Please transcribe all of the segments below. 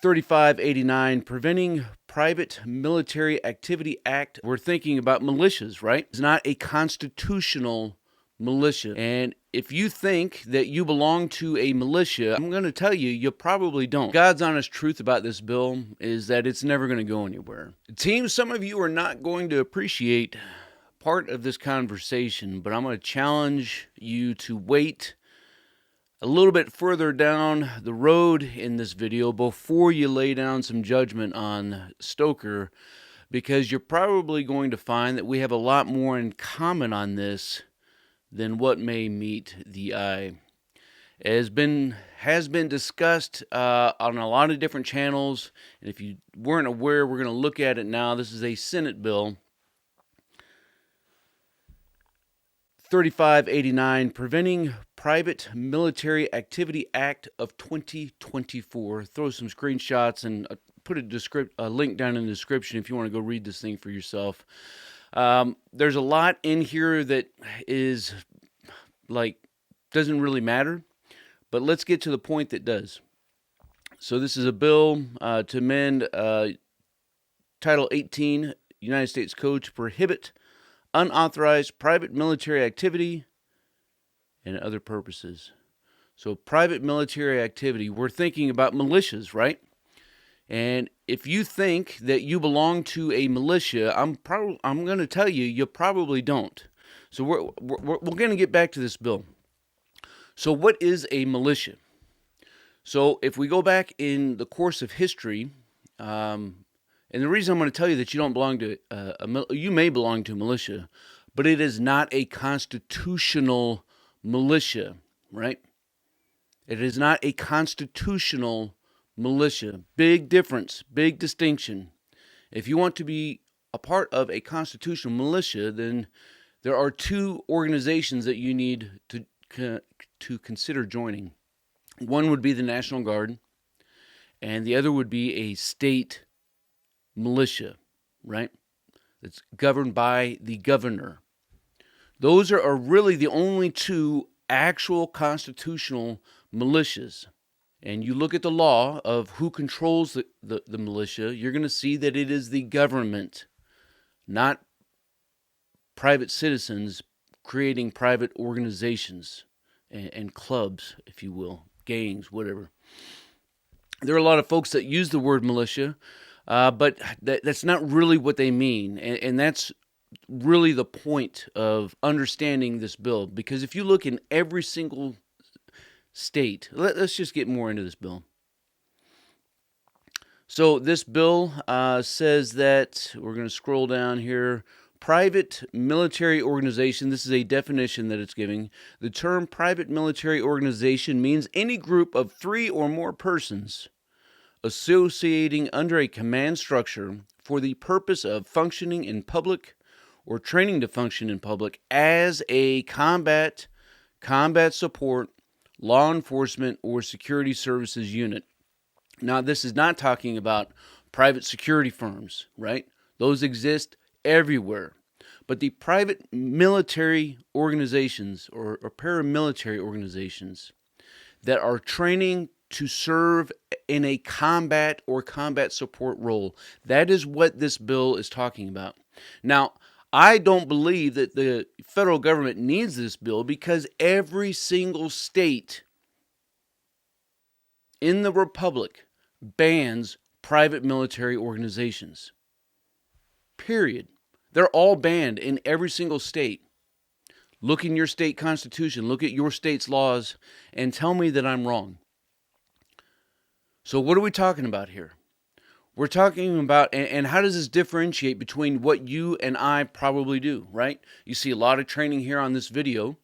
3589, Preventing Private Military Activity Act. We're thinking about militias, right? It's not a constitutional militia. And if you think that you belong to a militia, I'm going to tell you, you probably don't. God's honest truth about this bill is that it's never going to go anywhere. It seems some of you are not going to appreciate part of this conversation, but I'm going to challenge you to wait a little bit further down the road in this video before you lay down some judgment on Stoker, because you're probably going to find that we have a lot more in common on this than what may meet the eye. It has been discussed on a lot of different channels, and if you weren't aware, we're going to look at it now. This is a Senate bill, 3589, Preventing Private Military Activity Act of 2024. Throw some screenshots and put a link down in the description if you want to go read this thing for yourself. There's a lot in here that is doesn't really matter, but let's get to the point that does. So this is a bill to amend Title 18 United States Code to prohibit unauthorized private military activity and other purposes. So private military activity, we're thinking about militias, right? And if you think that you belong to a militia, I'm going to tell you, you probably don't. So we're going to get back to this bill. So what is a militia? So if we go back in the course of history, and the reason I'm going to tell you that you don't belong to you may belong to a militia, but it is not a constitutional militia, right? It is not a constitutional militia. Big difference, big distinction. If you want to be a part of a constitutional militia, then there are two organizations that you need to consider joining. One would be the National Guard, and the other would be a state militia, right? It's governed by the governor. Those are really the only two actual constitutional militias. And you look at the law of who controls the militia, you're going to see that it is the government, not private citizens creating private organizations and clubs, if you will, gangs, whatever. There are a lot of folks that use the word militia, but that's not really what they mean. And that's really the point of understanding this bill. Because if you look in every single state, let's just get more into this bill. So this bill says that, we're going to scroll down here, private military organization. This is a definition that it's giving. The term private military organization means any group of 3 or more persons associating under a command structure for the purpose of functioning in public or training to function in public as a combat support, law enforcement, or security services unit. Now, this is not talking about private security firms, right? Those exist everywhere. But the private military organizations or paramilitary organizations that are training to serve in a combat or combat support role, that is what this bill is talking about. Now, I don't believe that the federal government needs this bill because every single state in the republic bans private military organizations. Period. They're all banned in every single state. Look in your state constitution, look at your state's laws, and tell me that I'm wrong. So what are we talking about here? We're talking about, and how does this differentiate between what you and I probably do, right? You see a lot of training here on this video,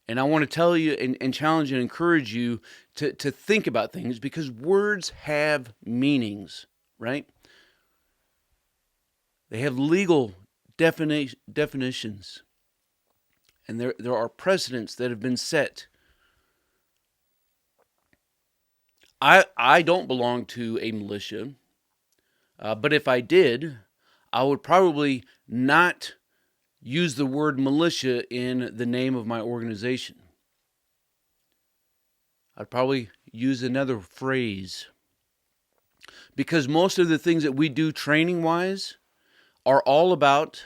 and I want to tell you and challenge and encourage you to think about things, because words have meanings, right? They have legal definitions, and there are precedents that have been set. I don't belong to a militia, but if I did, I would probably not use the word militia in the name of my organization. I'd probably use another phrase. Because most of the things that we do training-wise are all about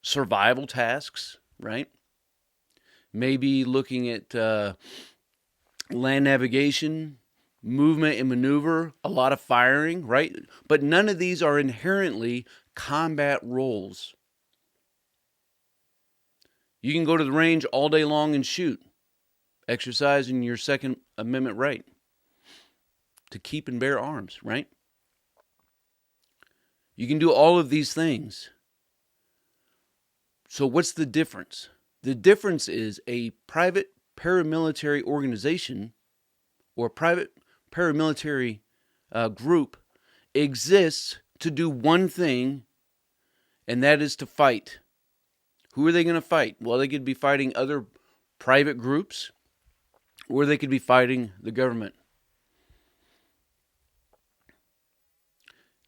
survival tasks, right? Maybe looking at land navigation, movement and maneuver, a lot of firing, right? But none of these are inherently combat roles. You can go to the range all day long and shoot, exercising your Second Amendment right to keep and bear arms, right? You can do all of these things. So what's the difference? The difference is a private paramilitary organization or private paramilitary group exists to do one thing, and that is to fight. Who are they going to fight? Well, they could be fighting other private groups, or they could be fighting the government.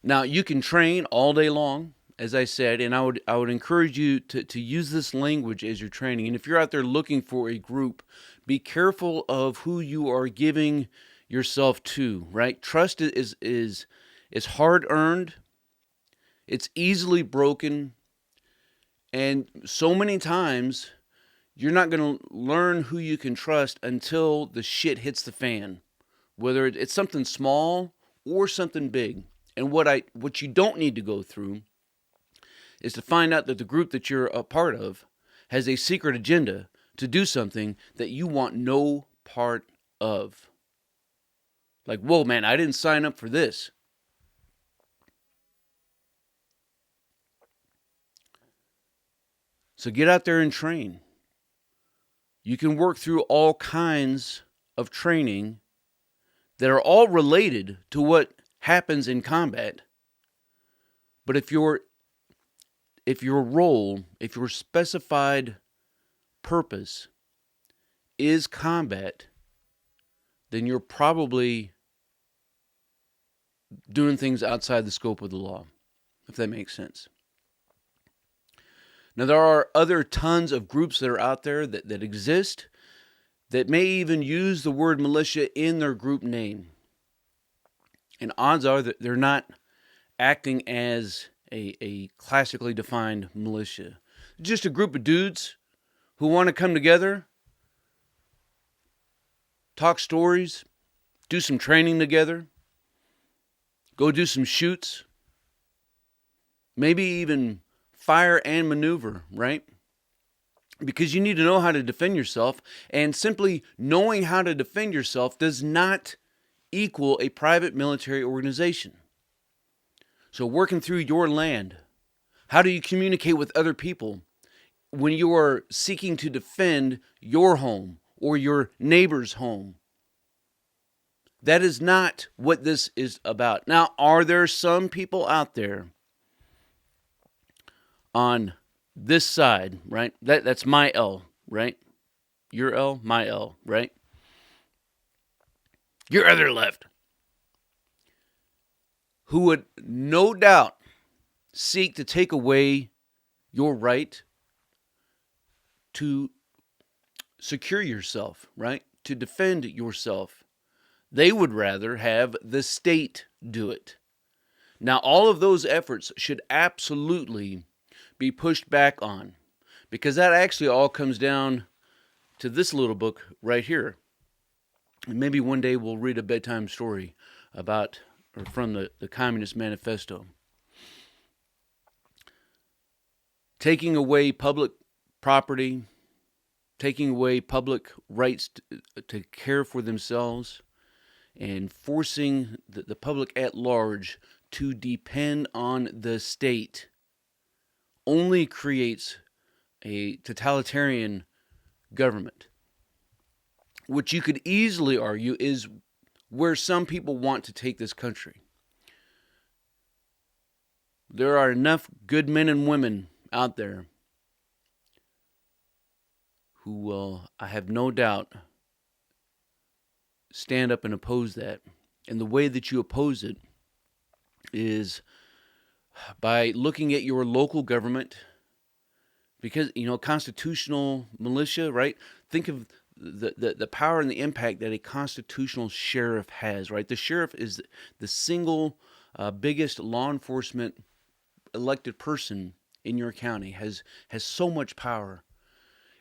Now, you can train all day long, as I said, and I would encourage you to use this language as you're training. And if you're out there looking for a group, be careful of who you are giving yourself to, right? Trust is hard earned. It's easily broken. And so many times you're not going to learn who you can trust until the shit hits the fan, whether it's something small or something big. And what you don't need to go through is to find out that the group that you're a part of has a secret agenda to do something that you want no part of. Like, whoa, man, I didn't sign up for this. So get out there and train. You can work through all kinds of training that are all related to what happens in combat. But if your role, if your specified purpose is combat, then you're probably doing things outside the scope of the law, if that makes sense. Now, there are other tons of groups that are out there that exist that may even use the word militia in their group name. And odds are that they're not acting as a classically defined militia. Just a group of dudes who want to come together, talk stories, do some training together, go do some shoots, maybe even fire and maneuver, right? Because you need to know how to defend yourself, and simply knowing how to defend yourself does not equal a private military organization. So working through your land, how do you communicate with other people when you are seeking to defend your home or your neighbor's home? That is not what this is about. Now, are there some people out there on this side, right? That's my L, right? Your L, my L, right? Your other left, who would no doubt seek to take away your right to secure yourself, right? To defend yourself. They would rather have the state do it. Now, all of those efforts should absolutely be pushed back on, because that actually all comes down to this little book right here. And maybe one day we'll read a bedtime story about or from the Communist Manifesto. Taking away public property, taking away public rights to care for themselves, and forcing the public at large to depend on the state only creates a totalitarian government, which you could easily argue is where some people want to take this country. There are enough good men and women out there who will, I have no doubt, stand up and oppose that. And the way that you oppose it is by looking at your local government, because, constitutional militia, right? Think of the power and the impact that a constitutional sheriff has, right? The sheriff is the single biggest law enforcement elected person in your county has so much power.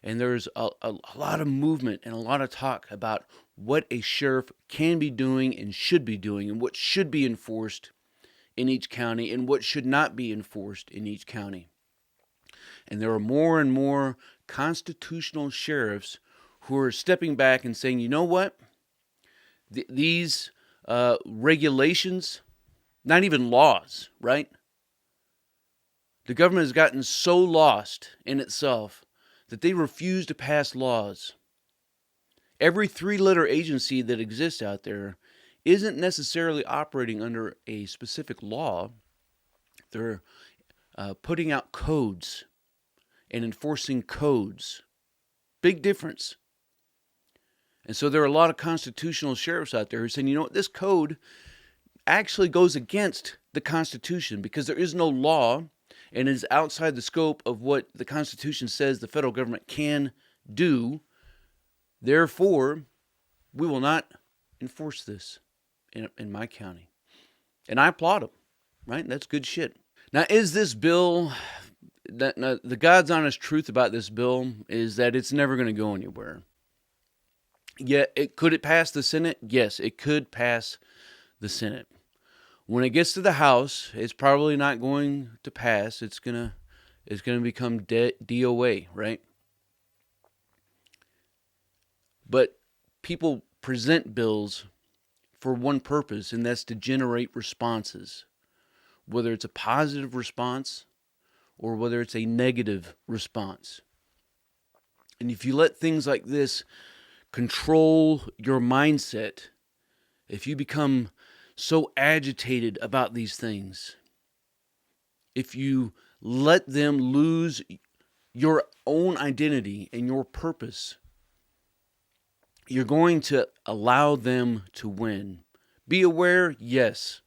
And there's a lot of movement and a lot of talk about what a sheriff can be doing and should be doing, and what should be enforced in each county and what should not be enforced in each county. And there are more and more constitutional sheriffs who are stepping back and saying, you know what? These regulations, not even laws, right? The government has gotten so lost in itself that they refuse to pass laws. Every three-letter agency that exists out there isn't necessarily operating under a specific law. They're putting out codes and enforcing codes. Big difference. And so there are a lot of constitutional sheriffs out there who are saying, you know what, this code actually goes against the Constitution because there is no law and is outside the scope of what the Constitution says the federal government can do. Therefore, we will not enforce this in my county. And I applaud them, right? That's good shit. Now, is this bill, the God's honest truth about this bill is that it's never going to go anywhere. Yeah, could it pass the Senate? Yes, it could pass the Senate. When it gets to the House, it's probably not going to pass. It's gonna become DOA, right? But people present bills for one purpose, and that's to generate responses, whether it's a positive response or whether it's a negative response. And if you let things like this control your mindset, if you become so agitated about these things, if you let them lose your own identity and your purpose, you're going to allow them to win. Be aware, yes.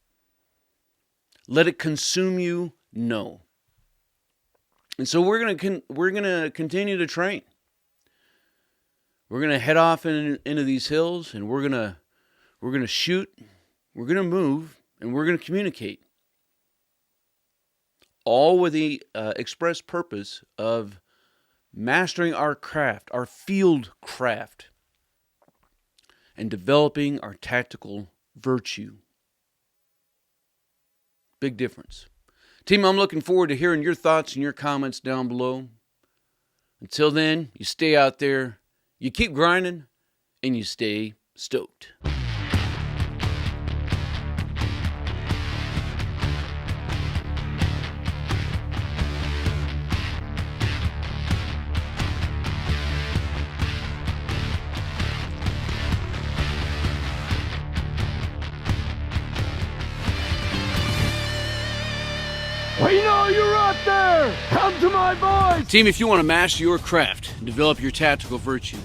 Let it consume you, no. And so we're gonna continue to train. We're gonna head off into these hills, and we're gonna shoot. We're going to move, and we're going to communicate, all with the express purpose of mastering our craft, our field craft, and developing our tactical virtue. Big difference. Team, I'm looking forward to hearing your thoughts and your comments down below. Until then, you stay out there, you keep grinding, and you stay stoked. We know you're out there! Come to my voice! Team, if you want to master your craft and develop your tactical virtue,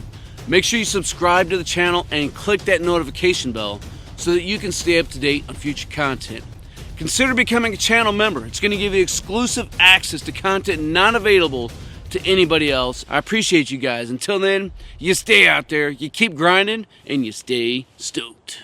make sure you subscribe to the channel and click that notification bell so that you can stay up to date on future content. Consider becoming a channel member. It's going to give you exclusive access to content not available to anybody else. I appreciate you guys. Until then, you stay out there, you keep grinding, and you stay stoked.